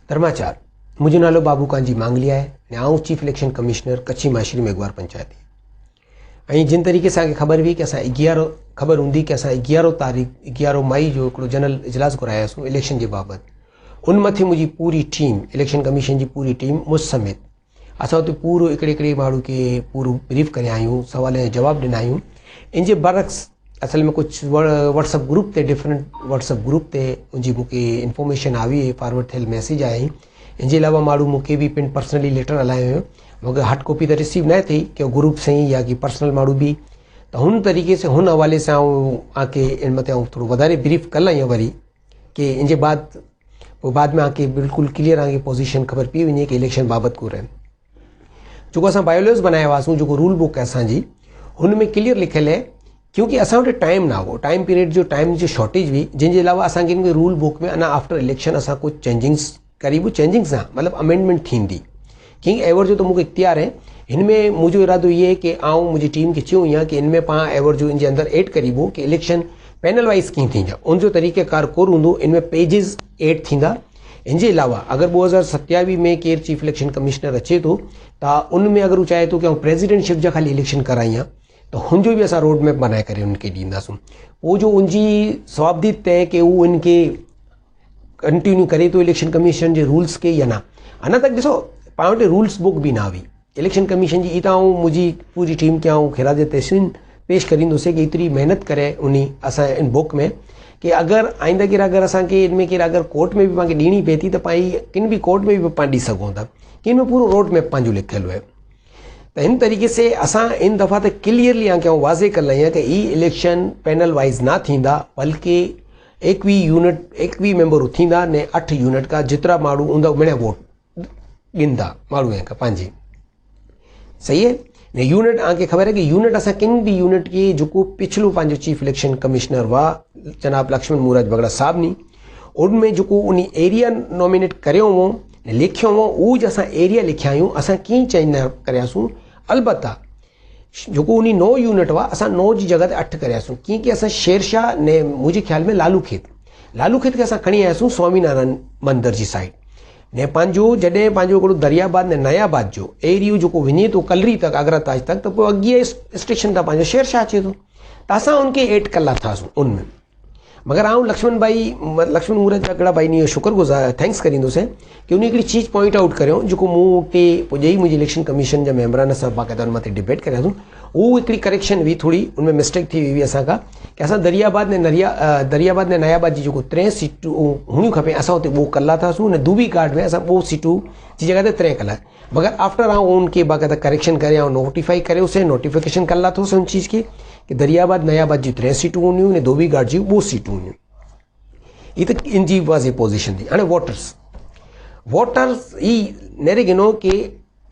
धर्माचार मुझे नालो बाबू कांजी मांगलिया है। आऊँ चीफ इलेक्शन कमिश्नर कच्ची माशरी मेघवार पंचायती। जिन तरीके से खबर हुई कि अस 11 खबर होंगी कि अस 11 मई जो एक जनरल इजलास करायासूँ इलेक्शन के बाबत। उन मथे मुझी पूरी टीम इलेक्शन कमीशन की पूरी टीम मुझ समेत असां उते पूरो हिकिड़े माण्हू के पूरो ब्रीफ करे आयूँ, सवाल जा जवाब ॾिना आहियूं। इन जे बरक्स असल में कुछ व्हाट्सअप ग्रुप ते डिफरेंट व्हाट्सअप ग्रुप ते उनजी मूंखे इंफॉर्मेशन आई है, फॉरवर्ड थियल मैसेज आया। इन जे अलावा माण्हू मूंखे भी पिन पर्सनली लेटर हलायो हुयो, मूंखे हार्ड कॉपी तो रिसीव न थी कि ग्रुप से ही या कि पर्सनल माण्हू भी तो हुन तरीके से हुन हवाले से आके इन मत थोड़ा वधारे ब्रीफ कल आहियां वरी कि इन जे बाद में आके बिल्कुल क्लियर आके पोजीशन खबर पी वञे कि इलेक्शन बाबत को रहे। जो असां बायोलॉज बनाया हुआसीं, जो रूल बुक है असांजी, हुन में क्लियर लिखियल है क्योंकि असां वटि टाइम ना हो, टाइम पीरियड जो टाइम जी शॉर्टेज हुई, जिनके अलावा असांखे रूल बुक में अना आफ्टर इलेक्शन असां कुछ चेंजिंग्स करीब चेंजिंग्स मतलब अमेंडमेंट थींदी किंग एवर जो तो मुझे इख्तियार है। इनमें मुझो इरादो ये है कि आऊँ मुझी टीम के चूँ या कि इनमें पाँ एवर जो इनके अंदर ऐड करीबो कि इलेक्शन पैनल वाइज कीअं थींदा, उनजो तरीक़ेकार कोर हूंदो, इनमें पेजिस ऐड थींदा। इनके अलावा अगर 2027 में केर चीफ इलेक्शन कमिश्नर अचे तो उनमें अगर वो चाहे तो कि प्रेसिडेंटशिप जा खाली इलेक्शन कराई तो हुनजो भी असां रोड मैप बनाए करे उनके दींदासूं। वो जो उनकी स्वाबदीद तय कि वो इनके कंटिन्यू करे तो इलेक्शन कमीशन के रूल्स के या ना। अना तक ॾिसो पाण वटि रूल्स बुक भी ना हुई इलेक्शन कमीशन की। इता मुझी पूरी टीम के खिराज तहसीन पेश करींदुसि कि इतनी मेहनत करे उन असां इन बुक में कि अगर आइंदा केर अगर असांखे इनमें केर अगर कोर्ट में भी पाण खे ॾियणी पए थी तो पाई किन भी कोर्ट में भी पाण ॾेई सघूं था कि इनमें पूरो रोड मैप पंहिंजो लिखियलु है। तो इन तरीके से असां इन दफ़ा तो क्लियरली आके वाज़े कल आहियां कि ई इलेक्शन पैनल वाइज ना थींदा, बल्कि 21 मेंबर थींदा ने 8 यूनिट का जितरा माण्हू हूंदा उन वोट गिनदा माण्हू का पंहिंजे। सही है ने यूनिट आके खबर है कि यूनिट असां किन भी यूनिट की जो पिछलो पंहिंजो चीफ इलेक्शन कमिश्नर हुआ जनाब लक्ष्मण मूराज बगड़ा साहब नी, उनमें जो उन एरिया नॉमिनेट करियो हो लिखियो हो वो जो असां एरिया लिखिया आहियूं असां कीअं चेंज न करियासूं। अलबत्ता जो उन 9 यूनिट हुआ असां 9 की जगह ते 8 करियासूं कि असां शेरशाह ने मुझे ख्याल में लालू खेत के असां खणी आयासूं स्वामीनारायण मंदिर की साइड ने पंहिंजो जॾहिं पंहिंजो हिकिड़ो दरियाबाद ने नयाबाद जो एरियो जो वञे तो कलरी तक आगरा ताज तक तो पोइ अॻिए स्टेशन था पंहिंजो शेरशाह अचे थो तो असां उनके ऐड कला थासूं उनमें। मगर आऊँ लक्ष्मण मूरत बगड़ा भाई ने शुक्रगुजार थैंक्स करींदुसि कि उन हिकिड़ी चीज़ पॉइंट आउट करियो जो मूं ते पुॼे मुझे इलेक्शन कमीशन जा मेंबरान सां बाक़ाइदा उन मथे डिबेट करियासीं। वो हिकिड़ी करेक्शन हुई, थोड़ी उनमें मिस्टेक थी हुई असांखां कि असां दरियाबाद ने नयाबाद जी जो 3 सीटूं हुयूं खपे असां उते 2 कला थासूं ने दूबी कार्ड में असां 2 सीटूं जी जगह ते 3 कला। मगर आफ्टर आऊँ उनके बाक़ाइदा करेक्शन करे नोटिफाई करियोसीं, नोटिफिकेशन कला थोसीं उन चीज़ की कि दरियाबाद नयाबाद जी 3 सीटूं हुयूं ने धोबी घाट जी 2 सीटूं हुयूं। ये तो इनकी वाज़े पोजीशन थी। हाँ वोटर्स ही नेरे गिनो कि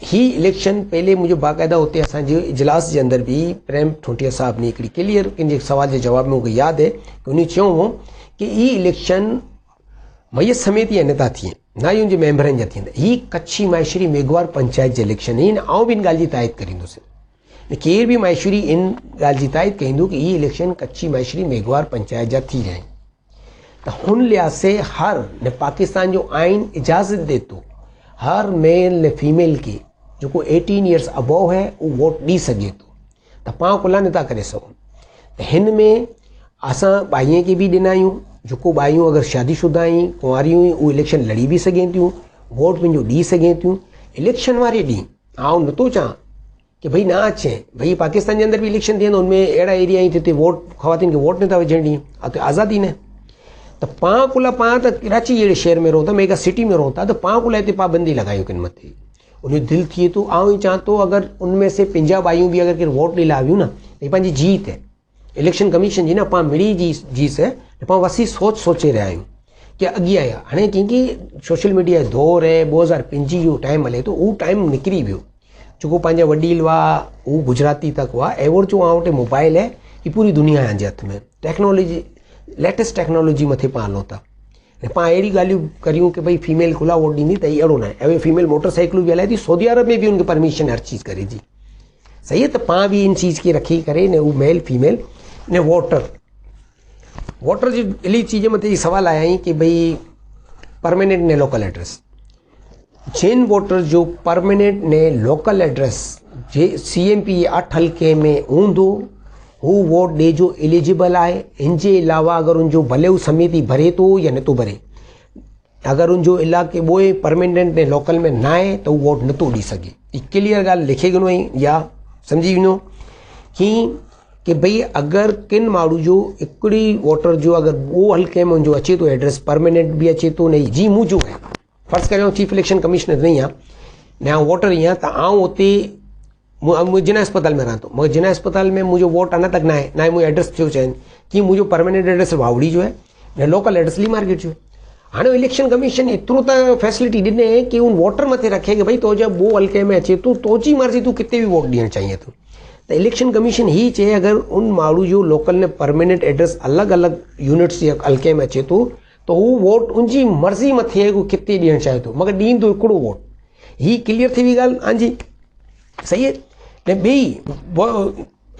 ही इलेक्शन पहले मुझे बाकायदा होते असांजे इजलास के अंदर भी प्रेम ठोटिया साहब ने एक क्लियर इन सवाल के जवाब में मुझे याद है कि उन्हें चयो हो कि ई इलेक्शन मैयत समेत ही अने था थियनि ना ही उनके मेंबरनि जा थींदा। ही कच्छी माहेश्वरी मेघवार पंचायत के इलेक्शन आहिनि। आऊं भी इन ॻाल्हि जी तायद करींदुसि केर भी माहेश्वरी इन ॻाल्हि जी तायद कईंदो कि ये इलेक्शन कच्छी माहेश्वरी मेघवार पंचायत जा थी रहा है। तो हुन लिहाज से हर ने पाकिस्तान जो आइन इजाज़त दे तो हर मेल ने फीमेल के जो 18 ईयर्स अबव है वो वोट दी सके तो पाँ कुला नथा करे सघूं। तो हिन में असां बाइयों के भी ॾिना आहियूं जो बाइयूं अगर शादीशुदा आहिनि कुंवारियूं हुई वो इलेक्शन लड़ी भी सघनि थियूं, वोट पंहिंजो ॾी सघनि थियूं। इलेक्शन वारे ॾींहुं आउं नथो चाहियां कि भाई ना अचे, भाई पाकिस्तान के अंदर भी इलेक्शन थिए उनमें अड़ा एरिया आहिनि जिते वोट ख़वातीन के वोट नथा विझण ॾियनि, उते आज़ादी न। तो पाँ कुला पाँ तो कराची जहिड़े शहर में रहूं था, मेगा सिटी में रहूं था, तो पाँ कुला इतने पाबंदी लगायूं किन मथे उन दिल थिए तो आऊँ ही चाह तो अगर उनमें से पंजाब आयूं भी अगर केर वोट ॾेई लावियूं ना तो पंहिंजी जीत है इलेक्शन कमीशन जी ना पाँ मिड़ी जीत है। पाँ वसी सोचे रहा आहियूं कि अॻियां आया हाणे क्योंकि सोशल मीडिया दौर है 2005 जो टाइम हले तो वो टाइम निकिरी वियो जो पंहिंजा वडील हुआ वो गुजराती तक हुआ एवोर जो वहाँ वटि मोबाइल है कि पूरी दुनिया जे हथ में टेक्नोलॉजी लेटेस्ट टेक्नोलॉजी मथे पाँ हलूं था। पाँ अड़ी ॻाल्हियूं करियूं कि भाई फीमेल खुला वोट ॾींदी त अहिड़ो न आहे। फीमेल मोटरसाइकिलूं भी हलाए थी, सऊदी अरब में भी उनके परमिशन हर चीज़ करे थी। सही है, तो पाँ भी इन चीज़ की रखी करे ने वो मेल फीमेल ने वोटर जी इली चीज़ मत सवाल आया ही कि भाई परमानेंट ने लोकल एड्रेस जिन वोटर जो परमानेंट ने लोकल एड्रेस जे CMP 8 हल्के में हूंदो हू वोट ॾे जो एलिजिबल आहे। इन जे अलावा अगरि उनजो भले हू समिति भरे थो या नथो भरे, अगरि उनजो इलाइक़े ॿोए परमानेंट ने लोकल में न आहे त हू वोट नथो ॾेई सघे। ही क्लियर ॻाल्हि लिखे ॾिनो या सम्झी वञो कि भई अगरि किन माण्हू जो हिकिड़ी वोटर जो अगरि उहो हल्के में उनजो अचे थो एड्रेस परमानेंट बि अचे थो नहीं, जी मुंहिंजो आहे फर्ज़ करियो चीफ इलेक्शन कमिश्नर नहीं आहे न आउं वोटर ई आहियां, त आउं हुते जिना अस्पताल में रहां थो, मगर जिना अस्पताल में मुंहिंजो वोट अञा तक न आहे, ना मुंहिंजो एड्रेस थियो चवनि कि मुंहिंजो परमानेंट एड्रेस वावड़ी जो आहे न लोकल एड्रेस ली मार्केट जो आहे। हाणे इलेक्शन कमीशन एतिरो त फैसिलिटी ॾिने कि उन वोटर मथे रखे कि भई तो जब वो हल्के में अचे तूं तुंहिंजी मर्ज़ी तूं किथे बि वोट ॾियणु चाहिए थो। त इलेक्शन कमीशन ही चए अगरि उन माण्हू जो लोकल ने परमानेंट एड्रेस अलॻि अलॻि यूनिट्स या हल्के में अचे थो त हू वोट उनजी मर्ज़ी मथे आहे हू किथे ॾियणु चाहे थो, मगर ॾींदो हिकिड़ो वोट। ही क्लियर थी वई ॻाल्हि हांजी सही आहे न। ॿी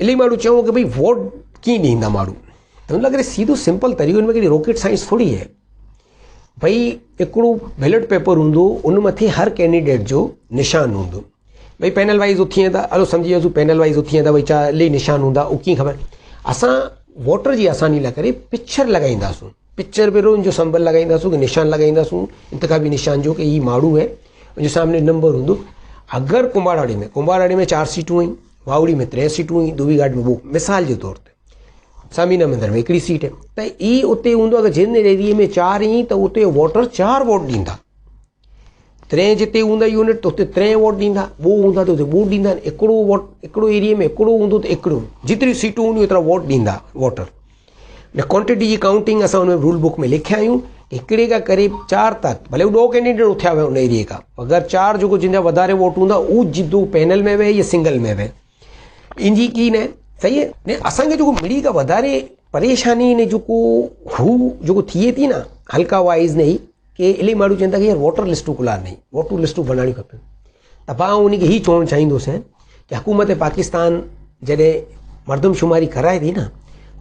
इलाही माण्हू चऊं कि भई वोट कीअं ॾींदा माण्हू, त हुन लाइ सीधो सिंपल तरीक़ो, हिन में कहिड़ी रॉकेट साइंस थोरी आहे। भई हिकिड़ो बैलेट पेपर हूंदो, उन मथे हर कैंडिडेट जो निशान हूंदो। भई पैनल वाइज़ उथी वेंदा, हलो सम्झी वियोसीं पैनल वाइज़ उथी वेंदा, भई चालीह निशान हूंदा, उहो कीअं ख़बर। असां वोटर जी आसानी लाइ करे पिक्चर लॻाईंदासीं, पिक्चर पहिरियों उनजो संबल लॻाईंदासीं कि निशान लॻाईंदासीं इंतख़ाबी निशान जो कि ही माण्हू है, उनजे सामने नंबर हूंदो। अगरि कुंभारवाड़ी में 4 सीटूं आहिनि, वावड़ी में 3 सीटूं आहिनि, दुबीघाट में 2, मिसाल जे तौर ते सामीना मंदर में हिकिड़ी सीट है, त ई उते हूंदो। अगरि जिन एरिए में 4 ई त उते वोटर 4 वोट ॾींदा। 3 जिते हूंदा यूनिट त उते 3 वोट ॾींदा, 2 हूंदा त उते 2 ॾींदा। हिकिड़ो वोट हिकिड़ो एरिए में हिकिड़ो हूंदो त हिकिड़ो, जेतिरी सीटूं हूंदियूं एतिरा वोट ॾींदा वोटर। न क्वांटिटी जी काउंटिंग असां हुन रूल बुक में लिखिया आहियूं, हिकिड़े खां करीब 4 तक, भले 2 कैंडिडेट उथिया हुआ उन एरिए खां, अगरि 4 जेको जिनजा वधारे वोट हूंदा उहो जिदो पैनल में वहे या सिंगल में वहे, इंजी की न सही आहे न। असांखे जेको मिड़ी खां वधारे परेशानी ने जेको हू जेको थिए थी न हल्का वाइज़ नहीं, कि इलाही माण्हू चवनि था कि यार वोटर लिस्टूं खुला नहीं, वोटर लिस्टूं बनाणियूं खपनि। त पाण उनखे ही चवणु चाहींदुसि कि हुकूमत पाकिस्तान जॾहिं मरदमशुमारी कराए थी न,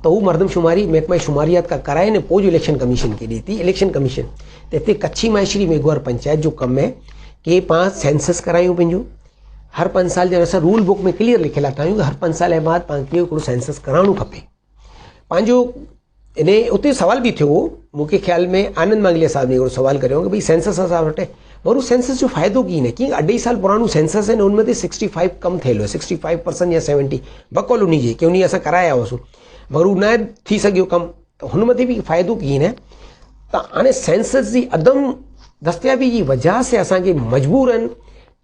त हू मरदमशुमारी महकमा शुमारियात का कराए न पोइ जो इलेक्शन कमीशन खे ॾिए थी। इलेक्शन कमीशन त हिते कच्छी माइशरी मेघवार पंचायत जो कमु है कि पाण सेंसस करायूं पंहिंजो हर 5 साल जे असां रूल बुक में क्लियर लिखियल आहे कि हर 5 साल जे बाद पाण खे हिकिड़ो सेंसस कराइणो खपे पंहिंजो। इन उते सवाल बि थियो हो, मूंखे ख़्याल में आनंद मांगलिया साहब ने हिकिड़ो सवाल करियो कि भई सेंसस असां वटि वरू सेंसस जो फ़ाइदो कीअं न, कीअं 2.5 साल पुराणो सेंसस आहे न, उनमें ते 65 कम थियल हुयो, 65% या 70 बकौल उन जी कि उन असां कराया हुआसीं, मगर उहो न थी सघियो कमु, त हुन मथे बि फ़ाइदो कीअं न। त हाणे सेंसस जी अदम दस्तियाबी जी वजह से असांखे मजबूरन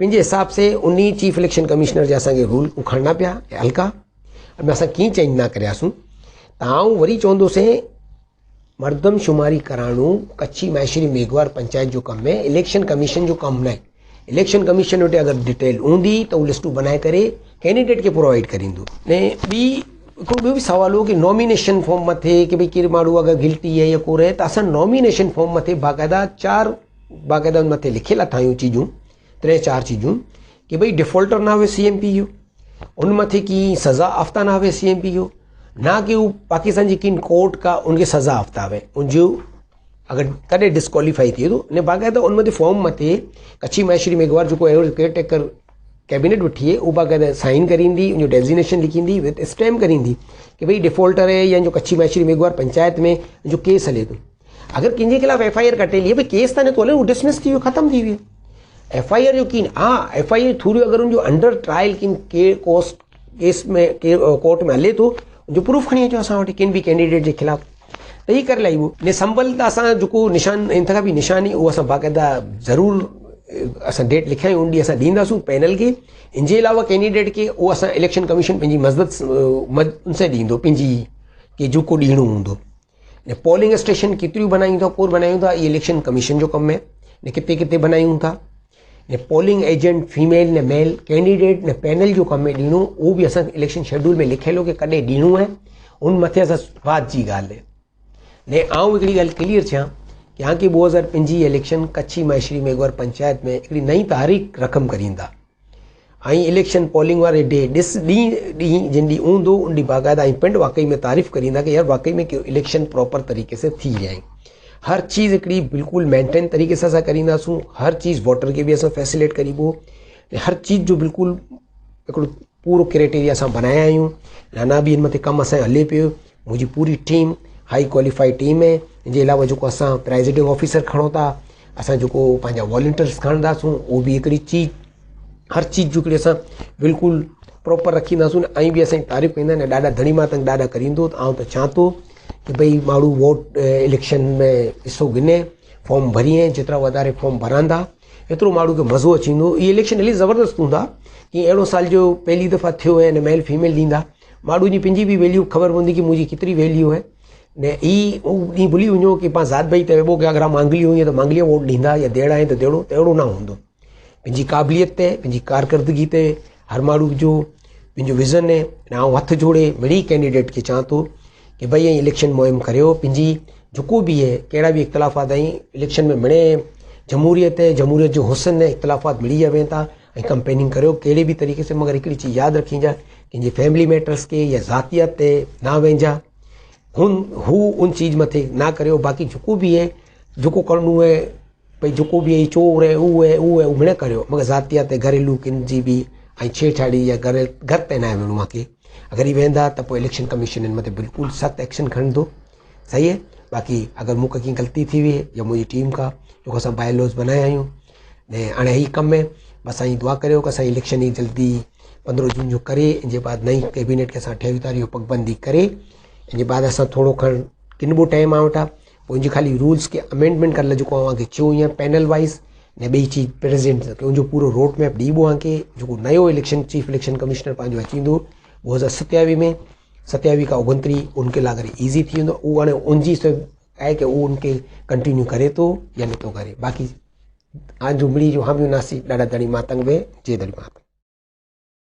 पंहिंजे हिसाब से उन चीफ इलेक्शन कमिश्नर जे असांखे रूल उखड़ना पिया हल्का में असां कीअं चेंज न करियासीं। त आउं वरी चवंदुसि मरदमशुमारी कराइणो कच्छी माइशरी मेघवार पंचायत जो कमु है, इलेक्शन कमीशन जो कमु न आहे। इलेक्शन कमीशन वटि अगरि डिटेल हूंदी त उहो लिस्टूं बनाए करे कैंडिडेट खे प्रोवाइड करींदो। ने हिकिड़ो ॿियो बि सवाल हो कि नॉमिनेशन फॉर्म मथे कि भई कहिड़ो माण्हू अगरि गिल्टी है या को रहे त असां नॉमिनेशन फॉर्म मथे बाक़ाइदा 4 बाक़ाइदा मथे लिखियल ठाहियूं चीजूं, 3-4 चीजूं कि भई डिफॉल्टर ना हुए CMP जो, उन मथे की सज़ा आफ्ता ना हुए CMP जो, ना कि वो पाकिस्तान जी किन कोर्ट का उनके सज़ा आफ्ता हुए उनजो अगरि तॾहिं डिस्क्वालीफाई थिए थो ने बाक़ाइदा उन मथे फॉर्म मथे कच्छी माइशरी मेघवार जेको केयरटेकर कैबिनेट वठी है वो बाक़ाइदा साइन करींदी, उनजो डेजिग्नेशन लिखींदी विद स्टैम्प करींदी कि भई डिफॉल्टर है या जो कच्छी माइशरी मेघवार पंचायत में जो केस हले थो। अगरि कंहिंजे खिलाफ़ FIR कटेली है भई केस त नथो हले, उहो डिसमिस थी वियो, ख़तमु थी वियो। FIR जो कीन FIR थोरो अगरि उनजो अंडर ट्रायल किन केस में कोर्ट में हले थो जो प्रूफ खणी अचो असां वटि किन बि कैंडिडेट जे खिलाफ़, त ही करे लाइबो ने संभल त असां जेको निशान इंतख़ाबी निशानी उहो असां बाक़ाइदा ज़रूरु असां डेट लिखायूं उन ॾींहुं असां ॾींदासीं पैनल खे। इन जे अलावा कैंडिडेट खे उहो असां इलेक्शन कमीशन पंहिंजी मदद सां ॾींदो पंहिंजी कि जेको ॾियणो हूंदो। ने पोलिंग स्टेशन केतिरियूं बनायूं था कोर बनायूं था, इहे इलेक्शन कमीशन जो कमु है ने किथे किथे बनायूं था। ने पोलिंग एजेंट फीमेल ने मेल कैंडिडेट ने पैनल जो कमु है ॾियणो, उहो बि असां इलेक्शन शेड्यूल में लिखियलु कि कॾहिं ॾियणो आहे, उन मथे असां वाद जी ॻाल्हि है। ने आउं हिकिड़ी ॻाल्हि क्लियर थियां कि हाणे 2025 इलेक्शन कच्छी माइशरी मेघवार पंचायत में हिकिड़ी नई तारीख़ रक़म करींदा ऐं इलेक्शन पोलिंग वारे ॾींहुं जिन ॾींहुं हूंदो उन ॾींहुं बाक़ाइदा ऐं पिंड वाकई में तारीफ़ करींदा कि यार वाकई में इलेक्शन प्रॉपर तरीक़े से थी विया आहिनि। हर चीज़ हिकिड़ी बिल्कुलु मेंटेन तरीक़े सां असां करींदासूं। हर चीज़ वाटर खे बि असां फैसिलेट करीबो, हर चीज़ जो बिल्कुलु हिकिड़ो पूरो क्राइटेरिया असां बनाया आहियूं। नाना बि हिन मथे कमु असांजो हले पियो। मुंहिंजी पूरी टीम हाई क्वालिफाइड टीम आहे। इन जे अलावा जेको असां प्रेज़िडिंग ऑफिसर खणूं था, असां जेको पंहिंजा वॉलंटियर्स खणंदासूं, उहो बि हिकिड़ी चीज़ हर चीज़ जो हिकिड़ी असां बिल्कुलु प्रॉपर रखींदासूं। ऐं बि असांजी तारीफ़ कंदा आहिनि, ॾाढा धणी मां तंग ॾाढा करींदो। ऐं त चाहियां थो कि भई माण्हू वोट इलेक्शन में हिसो गिने, फॉर्म भरिए, जेतिरा वधारे फॉर्म भरंदा एतिरो माण्हू खे मज़ो अची वेंदो। इहे इलेक्शन इलाही ज़बरदस्त हूंदा कि अहिड़ो साल जो पहिली दफ़ा थियो आहे, न मेल फीमेल ॾींदा, माण्हू जी पंहिंजी बि वैल्यू ख़बर पवंदी कि मुंहिंजी केतिरी वैल्यू आहे। ने ई ॾींहुं भुली वञो कि पाण ज़ात भाई ते कि अगरि मांगली हुई त मांगलीअ वोट ॾींदा या देड़ा आहे त देड़ो, त अहिड़ो न हूंदो। पंहिंजी क़ाबिलियत ते, पंहिंजी कारकर्दगी ते हर माण्हू जो पंहिंजो विज़न आहे। ऐं आउं हथु जोड़े मिड़ी कैंडिडेट खे चवां थो कि भई इलेक्शन मुहिम करियो, पंहिंजी जेको बि आहे कहिड़ा बि इख़्तिलाफ़ात आहिनि इलेक्शन में मिणे, जमहूरियत जो हुसन है, इख़्तिलाफ़ात मिली वें था ऐं कंपेनिंग करियो कहिड़े बि तरीक़े से। मगर हिकिड़ी चीज़ यादि रखिजांइ, कंहिंजे फैमिली मैटर्स के या ज़ातियत ते ना वेंजा, हू उन चीज़ मथे ना करियो। बाक़ी जेको बि आहे, जेको करिणो आहे, भई जेको बि चोर है उहो मिणे करियो, मगर ज़ातियत घरेलू किन जी बि ऐं छेड़छाड़ी या घर ते न आहे वञिणो आहे। अगरि ही वेंदा त पोइ इलेक्शन कमीशन हिन मथे बिल्कुलु सख़्तु एक्शन खणंदो। सही आहे। बाक़ी अगरि मूंखे कंहिं ग़लती थी वई या मुंहिंजी टीम खां, जेको असां बायलॉस बनाया आहियूं, ऐं हाणे ही कमु आहे, बसि असांजी दुआ करियो कि असांजी इलेक्शन ई जल्दी 15 जून जो करे, इन जे बाद नई कैबिनेट खे असां 28 तारीख़ पगबंदी करे, इन जे बाद असां थोरो खण किनबो टाइम आहे वटा, पोइ इनजी ख़ाली रूल्स खे अमेंडमेंट करे जेको अव्हांखे चयो ईअं पैनल वाइज़, ने ॿी चीज़ प्रेसिडेंट खे उनजो पूरो रोड मैप ॾीबो आहे कि जेको नयो इलेक्शन चीफ इलेक्शन कमिश्नर पंहिंजो अची वेंदो 2027 में, 27 खां 29 उनके लाइ अगरि ईज़ी थी वेंदो। उहो हाणे उनजी आहे कि उहो उनखे कंटिन्यू करे थो या नथो करे। बाक़ी आज जो मिड़ी जो हामी नासी ॾाढा धणी मातंग में जय धनी माता।